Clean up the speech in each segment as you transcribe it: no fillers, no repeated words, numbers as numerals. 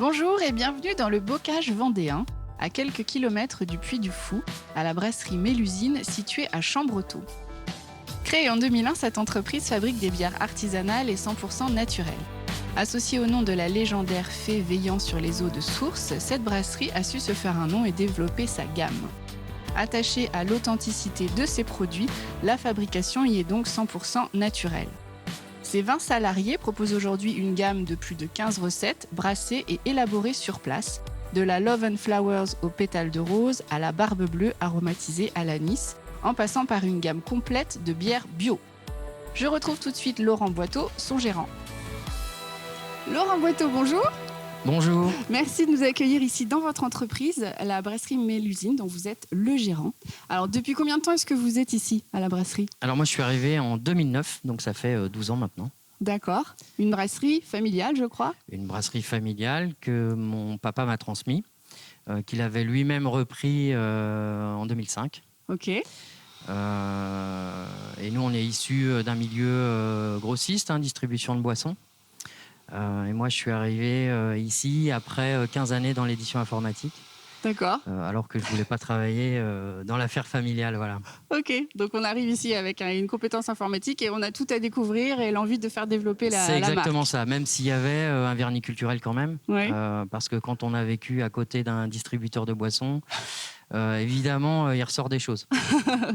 Bonjour et bienvenue dans le bocage vendéen, à quelques kilomètres du Puy du Fou, à la brasserie Mélusine située à Chambretot. Créée en 2001, cette entreprise fabrique des bières artisanales et 100% naturelles. Associée au nom de la légendaire fée veillant sur les eaux de source, cette brasserie a su se faire un nom et développer sa gamme. Attachée à l'authenticité de ses produits, la fabrication y est donc 100% naturelle. Ses 20 salariés proposent aujourd'hui une gamme de plus de 15 recettes brassées et élaborées sur place, de la Love and Flowers aux pétales de rose à la barbe bleue aromatisée à l'anis, en passant par une gamme complète de bières bio. Je retrouve tout de suite Laurent Boiteau, son gérant. Laurent Boiteau, bonjour. Bonjour. Merci de nous accueillir ici dans votre entreprise, la brasserie Mélusine, dont vous êtes le gérant. Alors, depuis combien de temps est-ce que vous êtes ici, à la brasserie ? Alors moi, je suis arrivé en 2009, donc ça fait 12 ans maintenant. D'accord. Une brasserie familiale, je crois ? Une brasserie familiale que mon papa m'a transmis, qu'il avait lui-même repris en 2005. Ok. Et nous, on est issus d'un milieu grossiste, distribution de boissons. Et moi, je suis arrivé ici après 15 années dans l'édition informatique. D'accord. Alors que je ne voulais pas travailler dans l'affaire familiale. Voilà. Ok, donc on arrive ici avec une compétence informatique et on a tout à découvrir et l'envie de faire développer la marque. C'est exactement ça, même s'il y avait un vernis culturel quand même. Oui. Parce que quand on a vécu à côté d'un distributeur de boissons, évidemment, il ressort des choses.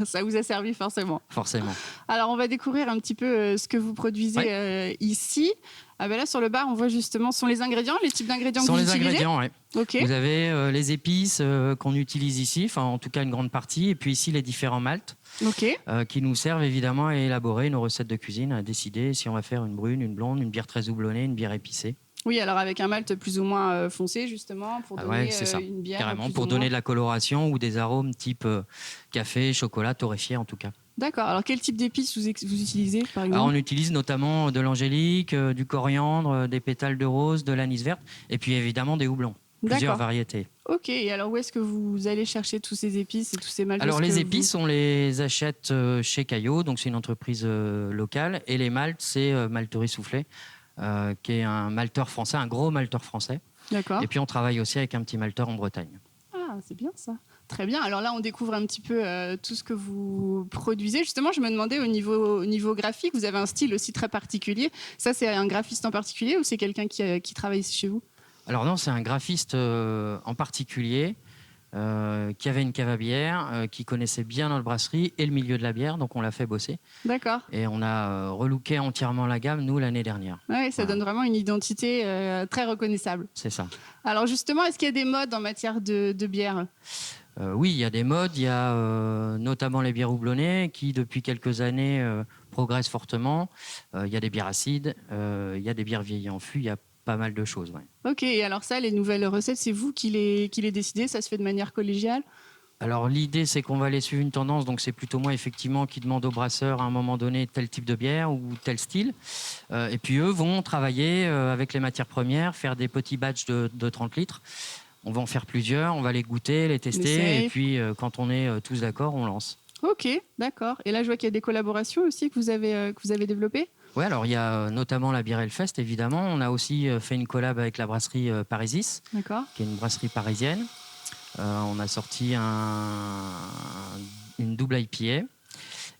Ça vous a servi forcément. Forcément. Alors, on va découvrir un petit peu ce que vous produisez ici. Ah ben là, sur le bar, on voit justement, ce sont les ingrédients, les types d'ingrédients que vous utilisez ? Ce sont les ingrédients, oui. Okay. Vous avez les épices qu'on utilise ici, enfin en tout cas une grande partie, et puis ici les différents maltes qui nous servent évidemment à élaborer nos recettes de cuisine, à décider si on va faire une brune, une blonde, une bière très houblonnée, une bière épicée. Oui, alors avec un malt plus ou moins foncé, justement, pour donner une bière. Carrément, pour donner de la coloration ou des arômes type café, chocolat, torréfié en tout cas. D'accord. Alors, quel type d'épices vous utilisez, par exemple ? Alors, on utilise notamment de l'angélique, du coriandre, des pétales de rose, de l'anis verte, et puis évidemment des houblons. Plusieurs variétés. Ok. Et alors, où est-ce que vous allez chercher tous ces épices et tous ces maltes ? Alors, les épices, on les achète chez Caillot, donc c'est une entreprise locale, et les maltes, c'est Malterie Soufflé, qui est un malteur français, un gros malteur français. D'accord. Et puis, on travaille aussi avec un petit malteur en Bretagne. Ah, c'est bien ça. Très bien. Alors là, on découvre un petit peu tout ce que vous produisez. Justement, je me demandais au niveau graphique, vous avez un style aussi très particulier. Ça, c'est un graphiste en particulier ou c'est quelqu'un qui travaille ici chez vous ? Alors non, c'est un graphiste en particulier qui avait une cave à bière, qui connaissait bien notre brasserie et le milieu de la bière, donc on l'a fait bosser. D'accord. Et on a relooké entièrement la gamme, nous, l'année dernière. Oui, ça donne vraiment une identité très reconnaissable. C'est ça. Alors justement, est-ce qu'il y a des modes en matière de bière ? Oui, il y a des modes. Il y a notamment les bières houblonnées qui, depuis quelques années, progressent fortement. Il y a des bières acides, il y a des bières vieillies en fût, il y a pas mal de choses. Ouais. Ok, et alors ça, les nouvelles recettes, c'est vous qui les décidez ? Ça se fait de manière collégiale ? Alors l'idée, c'est qu'on va aller suivre une tendance. Donc c'est plutôt moi, effectivement, qui demande aux brasseurs à un moment donné tel type de bière ou tel style. Et puis eux vont travailler avec les matières premières, faire des petits batchs de 30 litres. On va en faire plusieurs, on va les goûter, les tester, et puis quand on est tous d'accord, on lance. Ok, d'accord. Et là, je vois qu'il y a des collaborations aussi que vous avez développées. Oui, alors il y a notamment la bière Hellfest, évidemment. On a aussi fait une collab avec la brasserie Parisis, qui est une brasserie parisienne. On a sorti une double IPA.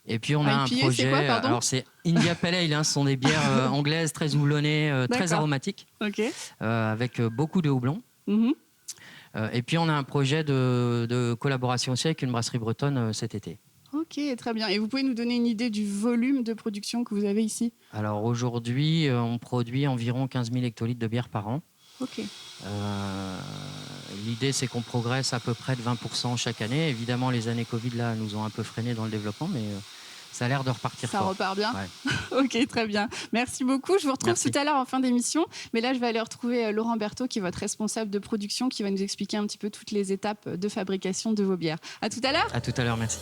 Et puis on a un projet. C'est quoi, alors c'est India Pale Ale, ce sont des bières anglaises très houblonnées, très aromatiques, avec beaucoup de houblon. Et puis on a un projet de collaboration aussi avec une brasserie bretonne cet été. Ok, très bien. Et vous pouvez nous donner une idée du volume de production que vous avez ici ? Alors aujourd'hui, on produit environ 15 000 hectolitres de bière par an. Ok. L'idée, c'est qu'on progresse à peu près de 20% chaque année. Évidemment, les années Covid là, nous ont un peu freiné dans le développement, mais ça a l'air de repartir fort. Ça repart bien. Ouais. Ok, très bien. Merci beaucoup. Je vous retrouve tout à l'heure en fin d'émission. Mais là, je vais aller retrouver Laurent Berthaud, qui est votre responsable de production, qui va nous expliquer un petit peu toutes les étapes de fabrication de vos bières. À tout à l'heure. À tout à l'heure, merci.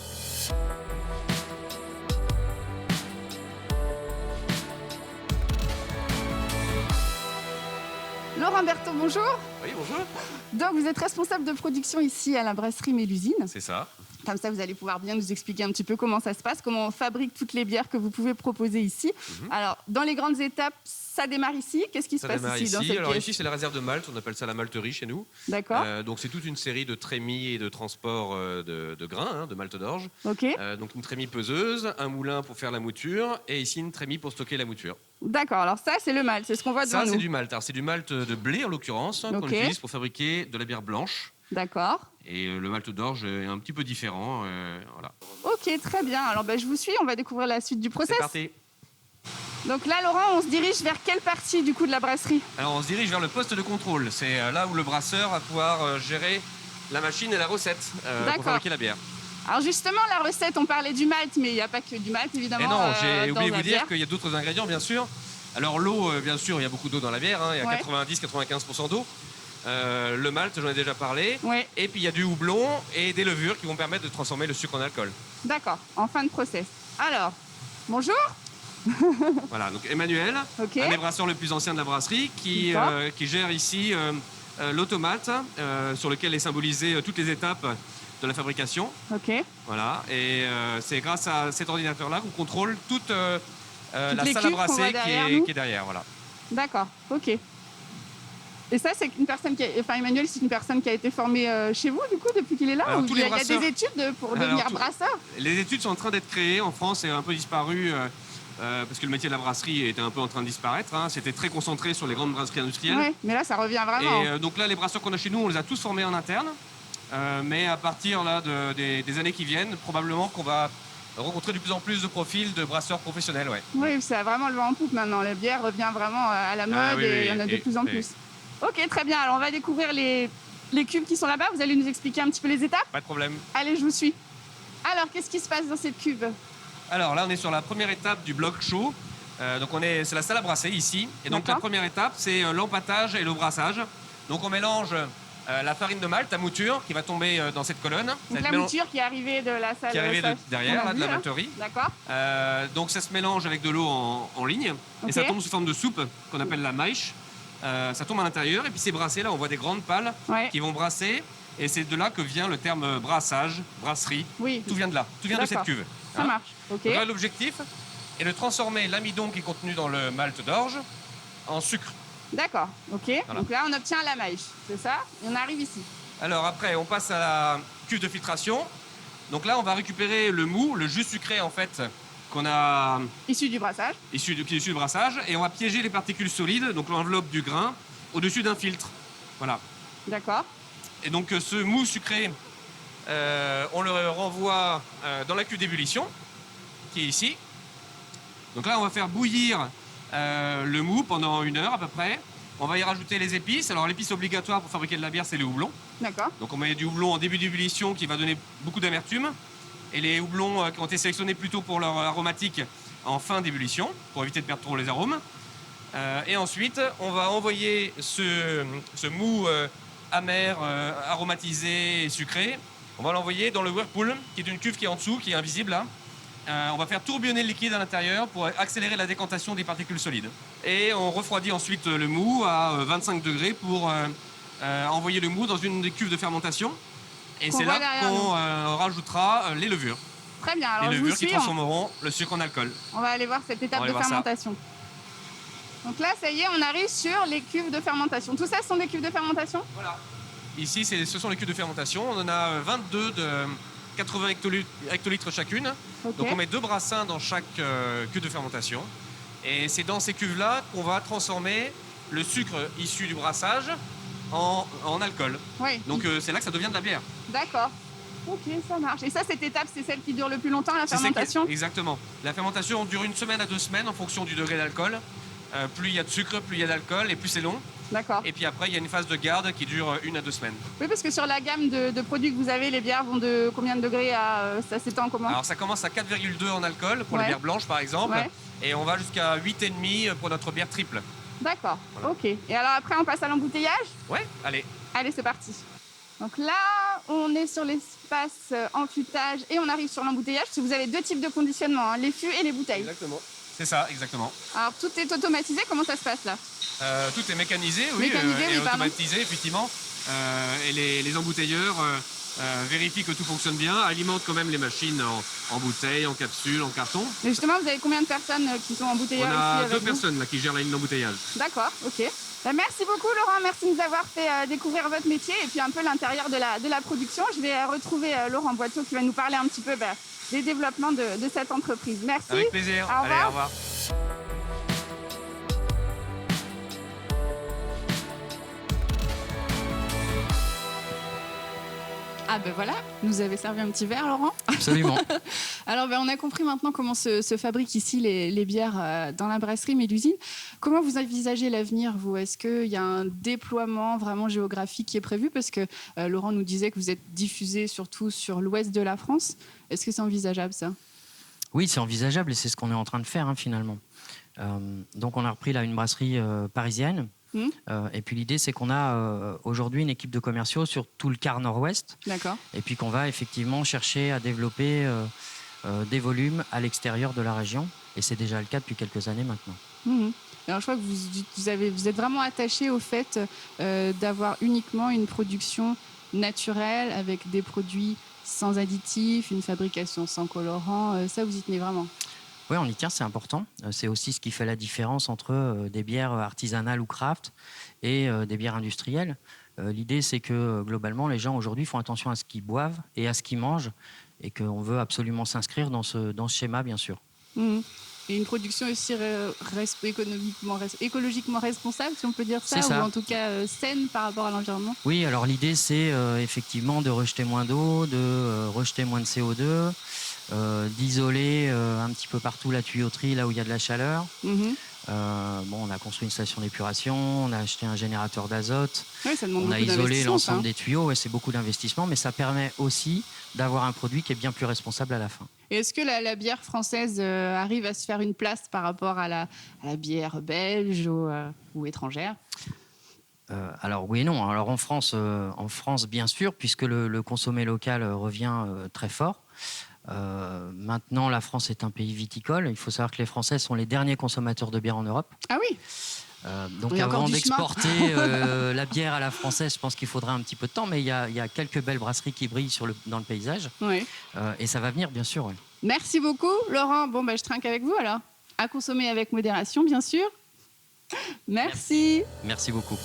Laurent Berthaud, bonjour. Oui, bonjour. Donc, vous êtes responsable de production ici à la brasserie Mélusine. C'est ça. Comme ça, vous allez pouvoir bien nous expliquer un petit peu comment ça se passe, comment on fabrique toutes les bières que vous pouvez proposer ici. Alors, dans les grandes étapes, ça démarre ici. Qu'est-ce qui se passe ici dans cette Alors pièce? ici, c'est la réserve de malt. On appelle ça la malterie chez nous. D'accord. Donc c'est toute une série de trémies et de transports de grains, de malt d'orge. Ok. Donc une trémie peseuse, un moulin pour faire la mouture et ici une trémie pour stocker la mouture. D'accord. Alors ça, c'est le malt. C'est ce qu'on voit devant Ça, nous. c'est du malt. Alors c'est du malt de blé en l'occurrence qu'on Ok. utilise pour fabriquer de la bière blanche. D'accord. Et le malt d'orge est un petit peu différent. Voilà. Ok, très bien. Alors, je vous suis. On va découvrir la suite du process. C'est parti. Donc là, Laurent, on se dirige vers quelle partie du coup de la brasserie? Alors on se dirige vers le poste de contrôle. C'est là où le brasseur va pouvoir gérer la machine et la recette D'accord. pour fabriquer la bière. Alors justement, la recette, on parlait du malt, mais il n'y a pas que du malt, évidemment. Et non, j'ai dans oublié de la vous dire bière. qu'il y a d'autres ingrédients, bien sûr. Alors l'eau, bien sûr, il y a beaucoup d'eau dans la bière. Il y a Ouais. 90-95% d'eau. Le malt, j'en ai déjà parlé. Ouais, Et puis il y a du houblon et des levures qui vont permettre de transformer le sucre en alcool. d'accord. En fin de process. Alors, bonjour. Voilà, donc Emmanuel, Ok. un des brasseurs le plus ancien de la brasserie, qui gère ici l'automate sur lequel est symbolisé toutes les étapes de la fabrication. Ok. Voilà, et c'est grâce à cet ordinateur-là qu'on contrôle toute la les salle à cuves qu'on voit brasser derrière nous. qui est derrière. Voilà. D'accord. Ok. Et ça, c'est une personne Emmanuel, c'est une personne qui a été formée chez vous, du coup, depuis qu'il est là? Alors, Ou tous il y les a brasseurs- des études pour Alors, devenir brasseur? Les études sont en train d'être créées en France, c'est un peu disparu parce que le métier de la brasserie était un peu en train de disparaître. C'était très concentré sur les grandes brasseries industrielles. Oui, mais là, ça revient vraiment. Et donc là, les brasseurs qu'on a chez nous, on les a tous formés en interne. Mais à partir là, des années qui viennent, probablement qu'on va rencontrer de plus en plus de profils de brasseurs professionnels. Ouais. Oui, ça a vraiment le vent en poupe maintenant. La bière revient vraiment à la mode oui, et il y en a de et- plus en et- plus. Ok, très bien. Alors, on va découvrir les cubes qui sont là-bas. Vous allez nous expliquer un petit peu les étapes? Pas de problème. Allez, je vous suis. Alors, qu'est-ce qui se passe dans cette cube? Alors là, on est sur la première étape du bloc chaud. Donc c'est la salle à brasser ici. Et donc la D'accord. première étape, c'est l'empâtage et le brassage. Donc on mélange la farine de malt, la mouture, qui va tomber dans cette colonne. Donc, Ça la se mélange- mouture qui est arrivée de la salle. qui est arrivée ça, derrière, qu'on a là, de la vu, malterie. D'accord. Donc ça se mélange avec de l'eau en ligne. Ok. Et ça tombe sous forme de soupe qu'on appelle la maïche. Ça tombe à l'intérieur et puis c'est brassé. Là, on voit des grandes pales Ouais. qui vont brasser. Et c'est de là que vient le terme brassage, brasserie. Oui, Tout vient de là. Tout vient de cette D'accord. cuve. ça Hein. marche. Ok. Donc là, l'objectif est de transformer l'amidon qui est contenu dans le malt d'orge en sucre. D'accord. Ok. Voilà. Donc là, on obtient la maïche. C'est ça? Et on arrive ici. Alors après, on passe à la cuve de filtration. Donc là, on va récupérer le mou, le jus sucré en fait, qu'on a Issu du brassage. qui est issu du brassage, et on va piéger les particules solides, donc l'enveloppe du grain, au-dessus d'un filtre. Voilà. D'accord. Et donc ce mou sucré, on le renvoie dans la cuve d'ébullition, qui est ici. Donc là, on va faire bouillir le mou pendant 1 heure à peu près. On va y rajouter les épices. Alors l'épice obligatoire pour fabriquer de la bière, c'est le houblon. D'accord. Donc on met du houblon en début d'ébullition qui va donner beaucoup d'amertume. Et les houblons qui ont été sélectionnés plutôt pour leur aromatique en fin d'ébullition, pour éviter de perdre trop les arômes. Et ensuite, on va envoyer ce mou amer, aromatisé et sucré. On va l'envoyer dans le whirlpool, qui est une cuve qui est en dessous, qui est invisible là. On va faire tourbillonner le liquide à l'intérieur pour accélérer la décantation des particules solides. Et on refroidit ensuite le mou à 25 degrés pour envoyer le mou dans une des cuves de fermentation. Et Qu'on c'est voit là derrière qu'on rajoutera les levures. Très bien. Alors, Les je vous levures qui suis. transformeront le sucre en alcool. On va aller voir cette étape On va de aller voir ça. fermentation. Donc là, ça y est, on arrive sur les cuves de fermentation. Tout ça, ce sont des cuves de fermentation? Voilà. Ici, ce sont les cuves de fermentation. On en a 22 de 80 hectolitres chacune. Ok. Donc on met 2 brassins dans chaque cuve de fermentation. Et c'est dans ces cuves-là qu'on va transformer le sucre issu du brassage en alcool. Oui. Donc c'est là que ça devient de la bière. D'accord. Ok, ça marche. Et ça, cette étape, c'est celle qui dure le plus longtemps, la C'est celle qui- fermentation? Exactement. La fermentation dure 1 semaine à 2 semaines en fonction du degré d'alcool. Plus il y a de sucre, plus il y a d'alcool et plus c'est long. D'accord. Et puis après, il y a une phase de garde qui dure 1 à 2 semaines. Oui, parce que sur la gamme de produits que vous avez, les bières vont de combien de degrés à... ça s'étend comment? Alors ça commence à 4,2 en alcool pour Ouais. les bières blanches par exemple. Ouais. Et on va jusqu'à 8,5 pour notre bière triple. D'accord. Voilà. Ok. Et alors après, on passe à l'embouteillage? Ouais, allez. Allez, c'est parti. Donc là, on est sur l'espace enfûtage et on arrive sur l'embouteillage parce que vous avez 2 types de conditionnement, hein, les fûts et les bouteilles. Exactement. C'est ça, exactement. Alors tout est automatisé, comment ça se passe là? Tout est mécanisé, oui, Mécanisé, et oui, pardon. automatisé, effectivement. Et les embouteilleurs vérifie que tout fonctionne bien, alimente quand même les machines en bouteilles, en capsules, en carton. Et justement, vous avez combien de personnes qui sont embouteillées On ici a avec 2 vous? personnes là, qui gèrent la ligne d'embouteillage. D'accord, ok. Bah, merci beaucoup Laurent, merci de nous avoir fait découvrir votre métier et puis un peu l'intérieur de la production. Je vais retrouver Laurent Boiteau qui va nous parler un petit peu des développements de cette entreprise. Merci. Avec plaisir. Au revoir. Allez, au revoir. Ah ben voilà, nous avez servi un petit verre Laurent. Absolument. Alors on a compris maintenant comment se fabriquent ici les bières dans la brasserie Mélusine. Comment vous envisagez l'avenir, vous? Est-ce qu'il y a un déploiement vraiment géographique qui est prévu? Parce que Laurent nous disait que vous êtes diffusé surtout sur l'ouest de la France. Est-ce que c'est envisageable ça? Oui, c'est envisageable et c'est ce qu'on est en train de faire finalement. Donc on a repris là une brasserie parisienne. Et puis l'idée, c'est qu'on a aujourd'hui une équipe de commerciaux sur tout le quart nord-ouest. D'accord. Et puis qu'on va effectivement chercher à développer des volumes à l'extérieur de la région. Et c'est déjà le cas depuis quelques années maintenant. Alors je crois que vous êtes vraiment attaché au fait d'avoir uniquement une production naturelle avec des produits sans additifs, une fabrication sans colorant. Ça, vous y tenez vraiment? Oui, on y tient, c'est important. C'est aussi ce qui fait la différence entre des bières artisanales ou craft et des bières industrielles. L'idée, c'est que globalement, les gens aujourd'hui font attention à ce qu'ils boivent et à ce qu'ils mangent et qu'on veut absolument s'inscrire dans ce schéma, bien sûr. Et une production aussi écologiquement responsable, si on peut dire ça, C'est ça. ou en tout cas saine par rapport à l'environnement. Oui, alors l'idée, c'est effectivement de rejeter moins d'eau, de rejeter moins de CO2, d'isoler un petit peu partout la tuyauterie là où il y a de la chaleur. On a construit une station d'épuration, on a acheté un générateur d'azote, Oui, ça demande on a beaucoup isolé d'investissement, l'ensemble ça. des tuyaux, ouais, c'est beaucoup d'investissement, mais ça permet aussi d'avoir un produit qui est bien plus responsable à la fin. Et est-ce que la bière française arrive à se faire une place par rapport à la bière belge ou étrangère? Alors oui et non. Alors en France bien sûr, puisque le consommé local revient très fort. Maintenant, la France est un pays viticole. Il faut savoir que les Français sont les derniers consommateurs de bière en Europe. Ah oui. Donc Il y a encore avant du d'exporter la bière à la française, je pense qu'il faudra un petit peu de temps, mais il y a quelques belles brasseries qui brillent dans le paysage. Oui. Et ça va venir, bien sûr. Ouais. Merci beaucoup, Laurent. Bon, je trinque avec vous alors. À consommer avec modération, bien sûr. Merci. Merci beaucoup.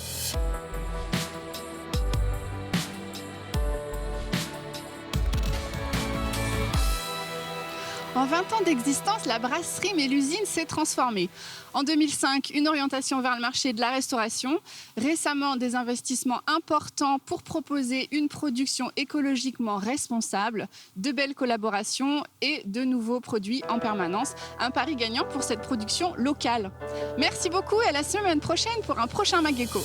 En 20 ans d'existence, la brasserie Mélusine s'est transformée. En 2005, une orientation vers le marché de la restauration. Récemment, des investissements importants pour proposer une production écologiquement responsable, de belles collaborations et de nouveaux produits en permanence. Un pari gagnant pour cette production locale. Merci beaucoup et à la semaine prochaine pour un prochain Mageco.